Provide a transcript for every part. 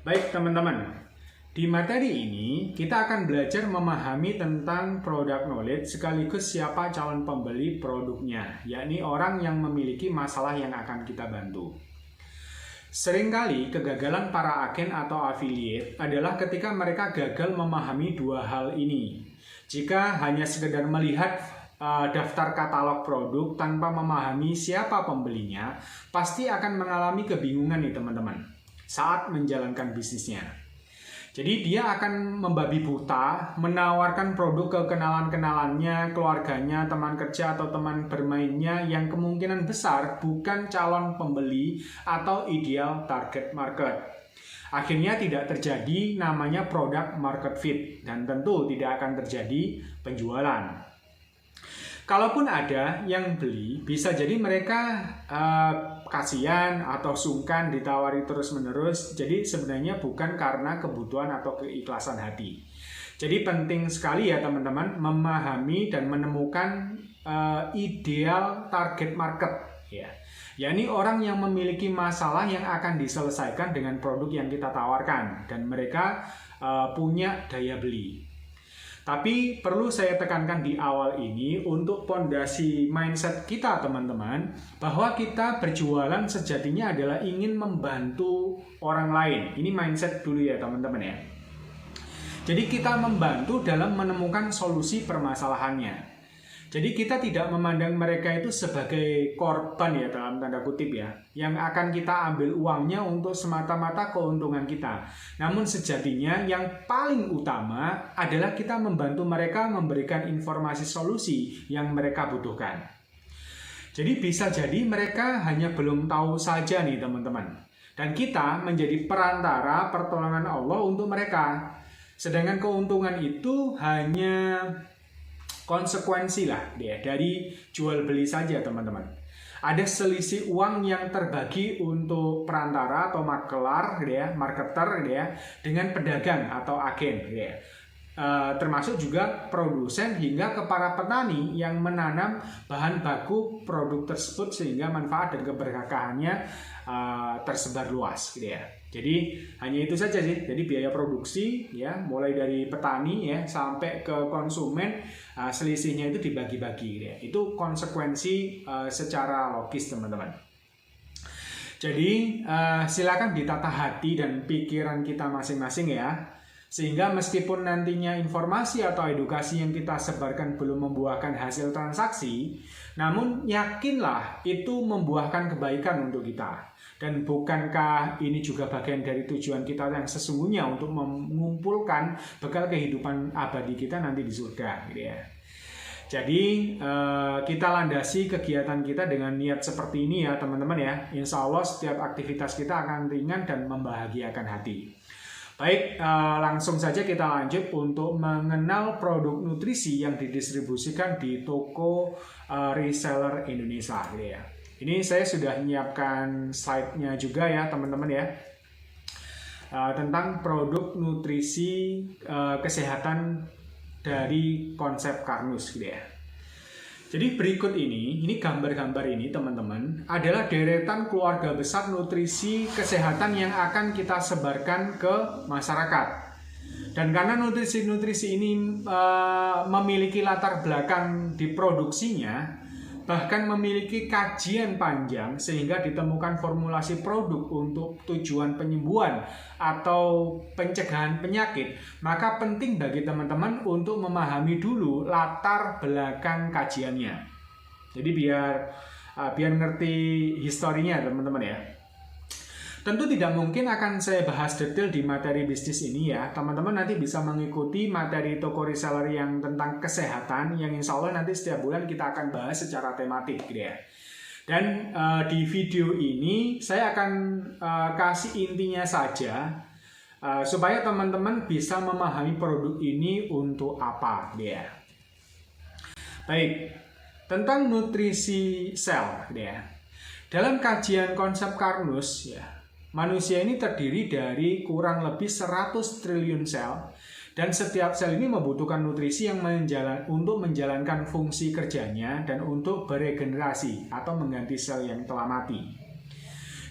Baik teman-teman, di materi ini kita akan belajar memahami tentang product knowledge sekaligus siapa calon pembeli produknya, yakni orang yang memiliki masalah yang akan kita bantu. Seringkali kegagalan para agen atau affiliate adalah ketika mereka gagal memahami dua hal ini. Jika hanya sekedar melihat daftar katalog produk tanpa memahami siapa pembelinya, pasti akan mengalami kebingungan nih teman-teman saat menjalankan bisnisnya. Jadi dia akan membabi buta, menawarkan produk ke kenalan-kenalannya, keluarganya, teman kerja atau teman bermainnya yang kemungkinan besar bukan calon pembeli atau ideal target market. Akhirnya tidak terjadi namanya product market fit dan tentu tidak akan terjadi penjualan. Kalaupun ada yang beli, bisa jadi mereka kasihan atau sungkan ditawari terus-menerus. Jadi sebenarnya bukan karena kebutuhan atau keikhlasan hati. Jadi penting sekali ya teman-teman memahami dan menemukan ideal target market, ya. Yakni orang yang memiliki masalah yang akan diselesaikan dengan produk yang kita tawarkan dan mereka punya daya beli. Tapi perlu saya tekankan di awal ini untuk pondasi mindset kita teman-teman, bahwa kita berjualan sejatinya adalah ingin membantu orang lain. Ini mindset dulu ya teman-teman ya. Jadi kita membantu dalam menemukan solusi permasalahannya. Jadi kita tidak memandang mereka itu sebagai korban ya dalam tanda kutip ya, yang akan kita ambil uangnya untuk semata-mata keuntungan kita. Namun sejatinya yang paling utama adalah kita membantu mereka memberikan informasi solusi yang mereka butuhkan. Jadi bisa jadi mereka hanya belum tahu saja nih teman-teman. Dan kita menjadi perantara pertolongan Allah untuk mereka. Sedangkan keuntungan itu hanya konsekuensi lah dari jual beli saja teman-teman. Ada selisih uang yang terbagi untuk perantara atau makelar, marketer, dengan pedagang atau agen, termasuk juga produsen hingga ke para petani yang menanam bahan baku produk tersebut sehingga manfaat dan keberkahannya tersebar luas, Jadi hanya itu saja sih. Jadi biaya produksi ya mulai dari petani ya sampai ke konsumen selisihnya itu dibagi-bagi Itu konsekuensi secara logis teman-teman. Jadi silakan ditata hati dan pikiran kita masing-masing ya. Sehingga meskipun nantinya informasi atau edukasi yang kita sebarkan belum membuahkan hasil transaksi, namun yakinlah itu membuahkan kebaikan untuk kita. Dan bukankah ini juga bagian dari tujuan kita yang sesungguhnya untuk mengumpulkan bekal kehidupan abadi kita nanti di surga, Jadi kita landasi kegiatan kita dengan niat seperti ini ya teman-teman ya. Insya Allah setiap aktivitas kita akan ringan dan membahagiakan hati. Baik, langsung saja kita lanjut untuk mengenal produk nutrisi yang didistribusikan di toko reseller Indonesia, Ini saya sudah menyiapkan slide-nya juga ya teman-teman ya, tentang produk nutrisi kesehatan dari konsep Karnus, Jadi berikut ini gambar-gambar ini teman-teman adalah deretan keluarga besar nutrisi kesehatan yang akan kita sebarkan ke masyarakat. Dan karena nutrisi-nutrisi ini memiliki latar belakang di produksinya, bahkan memiliki kajian panjang sehingga ditemukan formulasi produk untuk tujuan penyembuhan atau pencegahan penyakit, maka penting bagi teman-teman untuk memahami dulu latar belakang kajiannya. Jadi biar ngerti historinya teman-teman ya. Tentu tidak mungkin akan saya bahas detail di materi bisnis ini ya. Teman-teman nanti bisa mengikuti materi toko reseller yang tentang kesehatan yang insya Allah nanti setiap bulan kita akan bahas secara tematik Dan di video ini saya akan kasih intinya saja supaya teman-teman bisa memahami produk ini untuk apa Baik, tentang nutrisi sel Dalam kajian konsep Karnus manusia ini terdiri dari kurang lebih 100 triliun sel dan setiap sel ini membutuhkan nutrisi yang untuk menjalankan fungsi kerjanya dan untuk beregenerasi atau mengganti sel yang telah mati.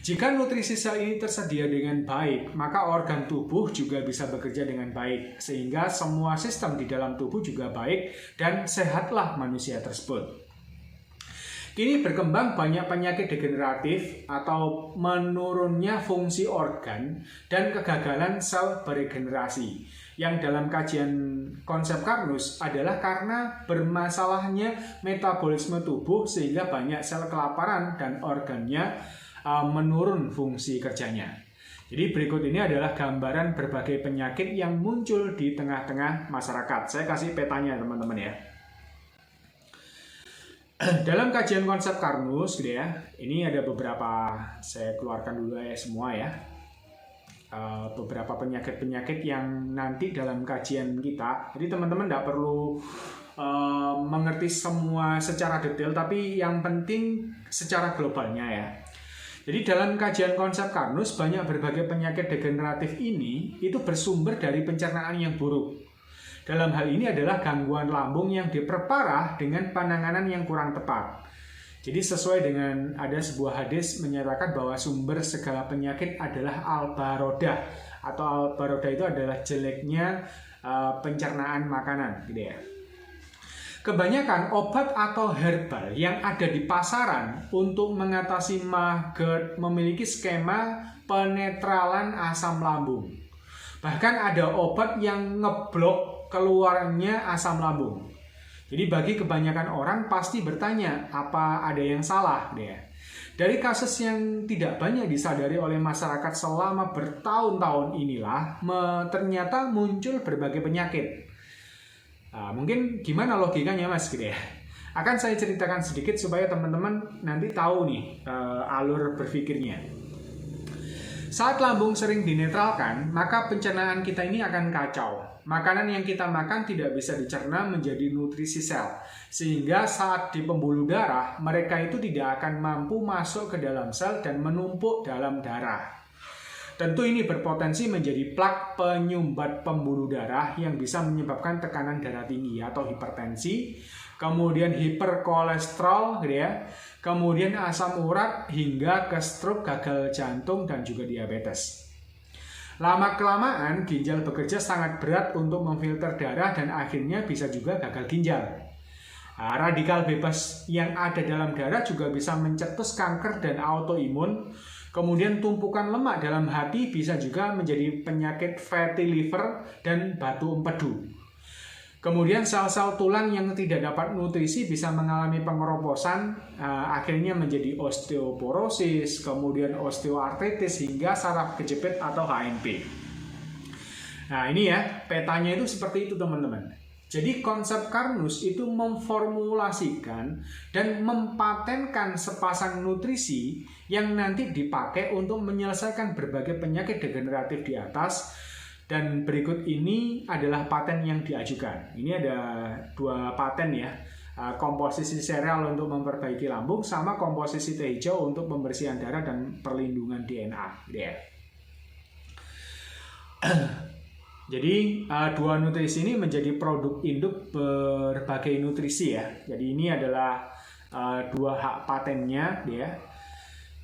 Jika nutrisi sel ini tersedia dengan baik, maka organ tubuh juga bisa bekerja dengan baik, sehingga semua sistem di dalam tubuh juga baik dan sehatlah manusia tersebut. Kini berkembang banyak penyakit degeneratif atau menurunnya fungsi organ dan kegagalan sel beregenerasi, yang dalam kajian konsep Carnus adalah karena bermasalahnya metabolisme tubuh sehingga banyak sel kelaparan dan organnya menurun fungsi kerjanya. Jadi berikut ini adalah gambaran berbagai penyakit yang muncul di tengah-tengah masyarakat. Saya kasih petanya teman-teman ya. Dalam kajian konsep Carnus gitu ya, ini ada beberapa, saya keluarkan dulu ya semua ya. Beberapa penyakit-penyakit yang nanti dalam kajian kita. Jadi teman-teman tidak perlu mengerti semua secara detail, tapi yang penting secara globalnya ya. Jadi dalam kajian konsep Carnus, banyak berbagai penyakit degeneratif ini itu bersumber dari pencernaan yang buruk. Dalam hal ini adalah gangguan lambung yang diperparah dengan penanganan yang kurang tepat. Jadi sesuai dengan ada sebuah hadis menyatakan bahwa sumber segala penyakit adalah albarodah, atau albarodah itu adalah jeleknya pencernaan makanan gitu ya. Kebanyakan obat atau herbal yang ada di pasaran untuk mengatasi MAH GERD memiliki skema penetralan asam lambung. Bahkan ada obat yang ngeblok keluarnya asam lambung. Jadi bagi kebanyakan orang pasti bertanya, apa ada yang salah? Dari kasus yang tidak banyak disadari oleh masyarakat selama bertahun-tahun inilah, ternyata muncul berbagai penyakit. Mungkin gimana logikanya mas gitu ya. Akan saya ceritakan sedikit supaya teman-teman nanti tahu nih alur berpikirnya. Saat lambung sering dinetralkan, maka pencernaan kita ini akan kacau. Makanan yang kita makan tidak bisa dicerna menjadi nutrisi sel, sehingga saat di pembuluh darah, mereka itu tidak akan mampu masuk ke dalam sel dan menumpuk dalam darah. Tentu ini berpotensi menjadi plak penyumbat pembuluh darah yang bisa menyebabkan tekanan darah tinggi atau hipertensi, kemudian hiperkolesterol, gitu ya, kemudian asam urat hingga ke stroke, gagal jantung, dan juga diabetes. Lama-kelamaan ginjal bekerja sangat berat untuk memfilter darah dan akhirnya bisa juga gagal ginjal. Radikal bebas yang ada dalam darah juga bisa mencetus kanker dan autoimun. Kemudian tumpukan lemak dalam hati bisa juga menjadi penyakit fatty liver dan batu empedu. Kemudian sel-sel tulang yang tidak dapat nutrisi bisa mengalami pengeroposan, akhirnya menjadi osteoporosis, kemudian osteoartritis hingga saraf kejepit atau HNP. Nah ini ya, petanya itu seperti itu teman-teman. Jadi konsep Carnus itu memformulasikan dan mempatenkan sepasang nutrisi yang nanti dipakai untuk menyelesaikan berbagai penyakit degeneratif di atas. Dan berikut ini adalah paten yang diajukan. Ini ada 2 paten ya. Komposisi sereal untuk memperbaiki lambung sama komposisi teh hijau untuk pembersihan darah dan perlindungan DNA. Jadi 2 nutrisi ini menjadi produk induk berbagai nutrisi ya. Jadi ini adalah 2 hak patennya ya.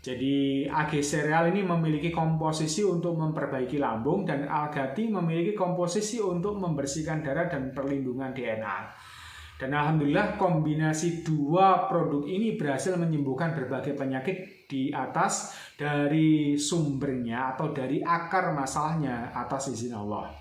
Jadi AG sereal ini memiliki komposisi untuk memperbaiki lambung dan Algati memiliki komposisi untuk membersihkan darah dan perlindungan DNA. Dan alhamdulillah kombinasi 2 produk ini berhasil menyembuhkan berbagai penyakit di atas dari sumbernya atau dari akar masalahnya atas izin Allah.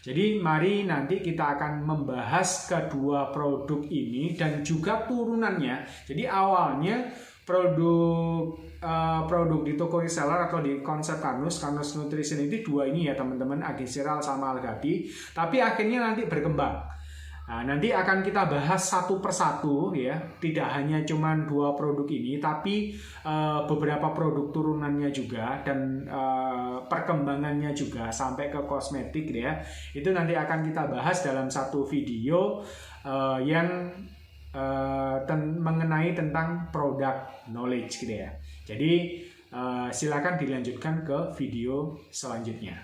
Jadi mari nanti kita akan membahas kedua produk ini dan juga turunannya. Jadi awalnya produk di toko reseller atau di konsep Carnus Nutrition itu 2 ini ya teman-teman, AG sereal sama Algati. Tapi akhirnya nanti berkembang. Nah, nanti akan kita bahas satu persatu ya, tidak hanya cuma 2 produk ini, tapi beberapa produk turunannya juga dan perkembangannya juga sampai ke kosmetik ya. Itu nanti akan kita bahas dalam satu video yang mengenai tentang product knowledge gitu ya. Jadi silakan dilanjutkan ke video selanjutnya.